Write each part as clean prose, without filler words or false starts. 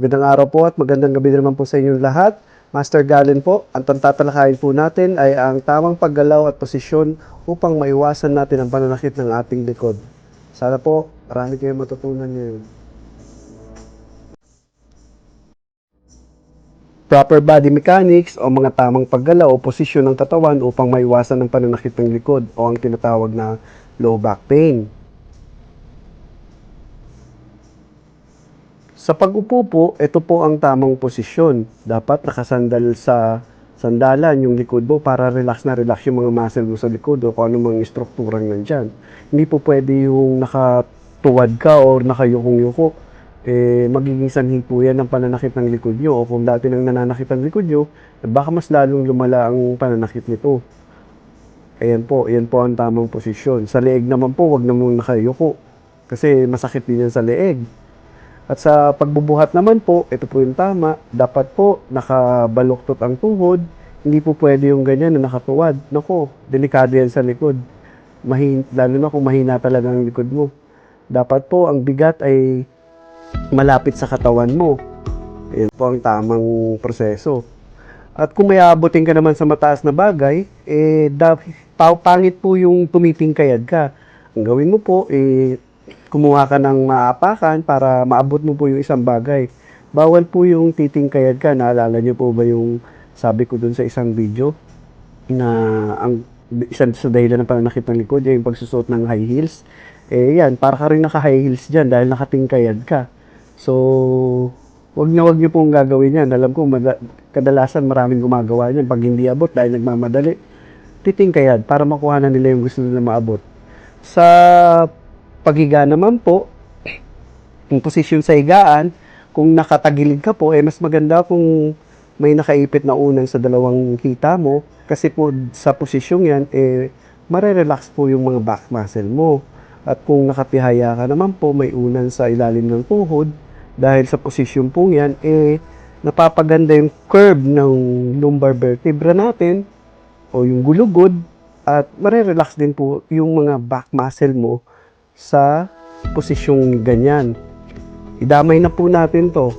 Magandang araw po at magandang gabi naman po sa inyong lahat. Master Galen po, ang tatalakayin po natin ay ang tamang paggalaw at posisyon upang maiwasan natin ang pananakit ng ating likod. Sana po, marami kayong matutunan ngayon. Proper body mechanics o mga tamang paggalaw o posisyon ng katawan upang maiwasan ang pananakit ng likod o ang tinatawag na low back pain. Sa pag-upo po, ito po ang tamang posisyon. Dapat nakasandal sa sandalan yung likod mo para relax na relax yung mga muscle mo sa likod o kung ano mga strukturang nandyan. Hindi po pwede yung nakatuwad ka o nakayukong-yuko. Magiging sanhi po yan ng pananakit ng likod nyo o kung dati nang nananakit ang likod nyo, baka mas lalong lumala ang pananakit nito. Ayan po ang tamang posisyon. Sa leeg naman po, wag namang nakayuko kasi masakit din yan sa leeg. At sa pagbubuhat naman po, ito po yung tama. Dapat po nakabaluktot ang tuhod. Hindi po pwede yung ganyan na nakatuwad. Nako, delikado yan sa likod. Lalo na kung mahina talaga ang likod mo. Dapat po ang bigat ay malapit sa katawan mo. Ayan po ang tamang proseso. At kung may abutin ka naman sa mataas na bagay, pangit po yung tumitingkayad ka. Ang gawin mo po, kumuha ka ng maapakan para maabot mo po yung isang bagay. Bawal po yung titingkayad ka. Naalala niyo po ba yung sabi ko dun sa isang video na ang isang sa dahilan ng pananakit ng likod yung pagsusot ng high heels. Yan, para ka rin naka-high heels dyan dahil nakatingkayad ka. So, wag niyo pong gagawin yan. Alam ko, kadalasan maraming gumagawa yan. Pag hindi abot dahil nagmamadali, titingkayad para makuha na nila yung gusto nila maabot. Sa paghiga naman po, yung posisyon sa higaan, kung nakatagilid ka po, mas maganda kung may nakaipit na unan sa dalawang hita mo. Kasi po sa posisyong yan, marerelax po yung mga back muscle mo. At kung nakatihaya ka naman po, may unan sa ilalim ng tuhod. Dahil sa posisyon po yan, napapaganda yung curve ng lumbar vertebra natin o yung gulugod. At marerelax din po yung mga back muscle mo sa posisyong ganyan. Idamay na po natin to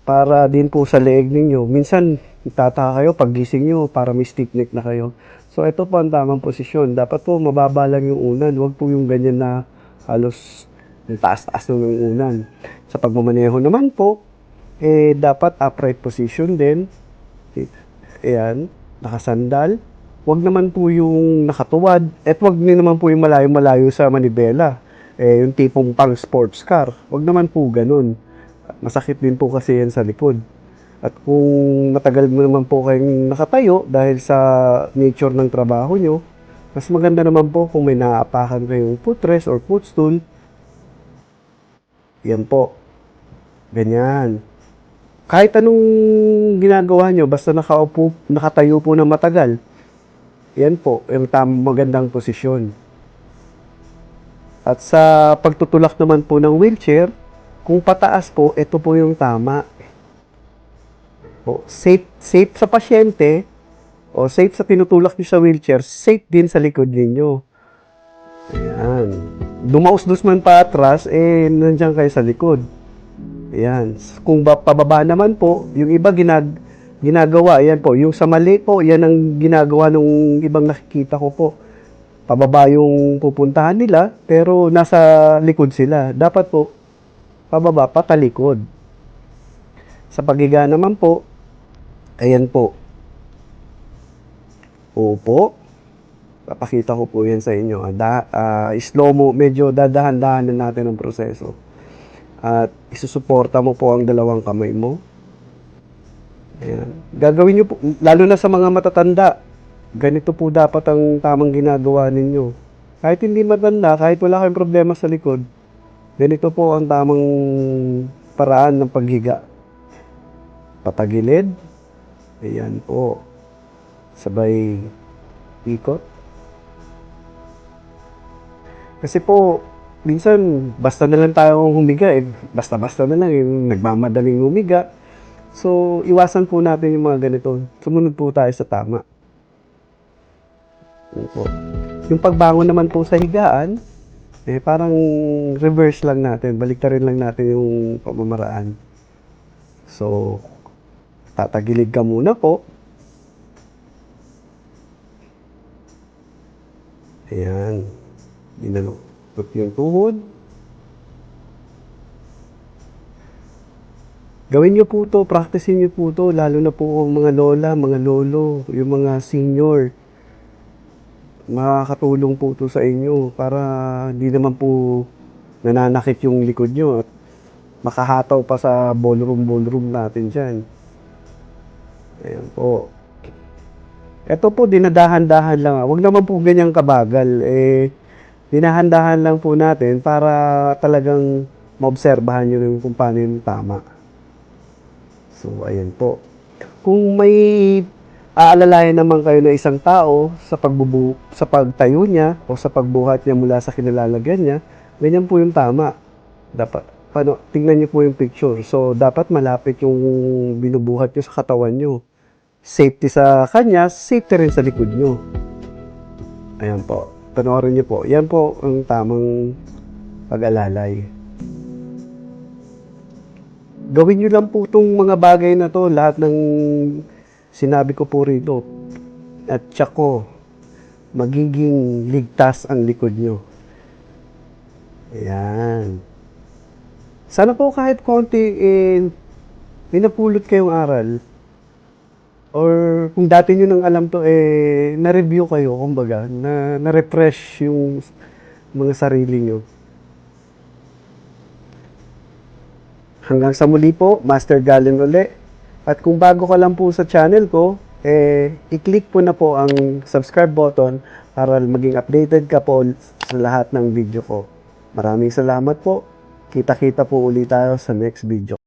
para din po sa leeg ninyo. Minsan, tataka kayo pag gising nyo para may stiff neck na kayo. So, ito po ang tamang posisyon. Dapat po mababa lang yung unan. Huwag po yung ganyan na halos taas-taas ng unan. Sa pagmamaneho naman po, dapat upright position din. Ayan, nakasandal. Wag naman po yung nakatuwad at wag din naman po yung malayo-malayo sa manibela. Yung tipong pang sports car. Wag naman po ganun. Masakit din po kasi yan sa likod. At kung matagal mo naman po kayong nakatayo dahil sa nature ng trabaho nyo, mas maganda naman po kung may naaapakan kayong footrest or footstool. Yan po. Ganyan. Kahit anong ginagawa nyo, basta nakatayo po na matagal, yan po, yung magandang posisyon. At sa pagtutulak naman po ng wheelchair, kung pataas po, ito po yung tama. O, safe sa pasyente, o safe sa tinutulak nyo sa wheelchair, safe din sa likod ninyo. Ayan. Dumaus-dus man pa atras, nandiyan kayo sa likod. Ayan. Kung pababa naman po, yung iba ginagawa, yan po. Yung sa mali po, yan ang ginagawa ng ibang nakikita ko po. Pababa yung pupuntahan nila, pero nasa likod sila. Dapat po, pababa, patalikod. Sa paghiga naman po, ayan po. Upo. Papakita ko po yan sa inyo. Slow mo, medyo dadahan-dahan na natin ang proseso. At isusuporta mo po ang dalawang kamay mo. Ayan. Gagawin nyo po, lalo na sa mga matatanda, ganito po dapat ang tamang ginagawa ninyo. Kahit hindi matanda, kahit wala kayong problema sa likod, ganito po ang tamang paraan ng paghiga. Patagilid. Ayan po. Sabay ikot. Kasi po, minsan, basta na lang tayo humiga. Basta-basta na lang, nagmamadaling humiga. So, iwasan po natin yung mga ganito. Sumunod po tayo sa tama. Yung pagbangon naman po sa higaan, parang reverse lang natin. Baliktarin lang natin yung pamamaraan. So, tatagilid ka muna po. Ayan. Inalukot yung tuhod. Gawin niyo po 'to, practicein niyo po 'to, lalo na po ang mga lola, mga lolo, yung mga senior. Makakatulong po 'to sa inyo para hindi naman po nananakit yung likod niyo at makahataw pa sa ballroom natin diyan. Ayan po. Eto po dinadahan-dahan lang, wag naman po ganyang kabagal, dinahan-dahan lang po natin para talagang maobserbahan niyo rin kung paano yung tama. So, ayan po. Kung may aalalayan naman kayo na isang tao sa pagtayo niya o sa pagbuhat niya mula sa kinalalagyan niya, ganyan po yung tama. Dapat tingnan niyo po yung picture. So, dapat malapit yung binubuhat niyo sa katawan niyo. Safety sa kanya, safety rin sa likod niyo. Ayan po. Panoorin niyo po. Yan po ang tamang pag-alalay. Gawin niyo lang po 'tong mga bagay na 'to, lahat ng sinabi ko po rito. At tiyako, magiging ligtas ang likod niyo. Ayan. Sana po kahit konti, may napulot kayong aral. Or kung dati niyo nang alam 'to, na-review kayo kumbaga, na-refresh yung mga sarili niyo. Hanggang sa muli po, Master Galen uli. At kung bago ka lang po sa channel ko, i-click po na po ang subscribe button para maging updated ka po sa lahat ng video ko. Maraming salamat po. Kita-kita po ulit tayo sa next video.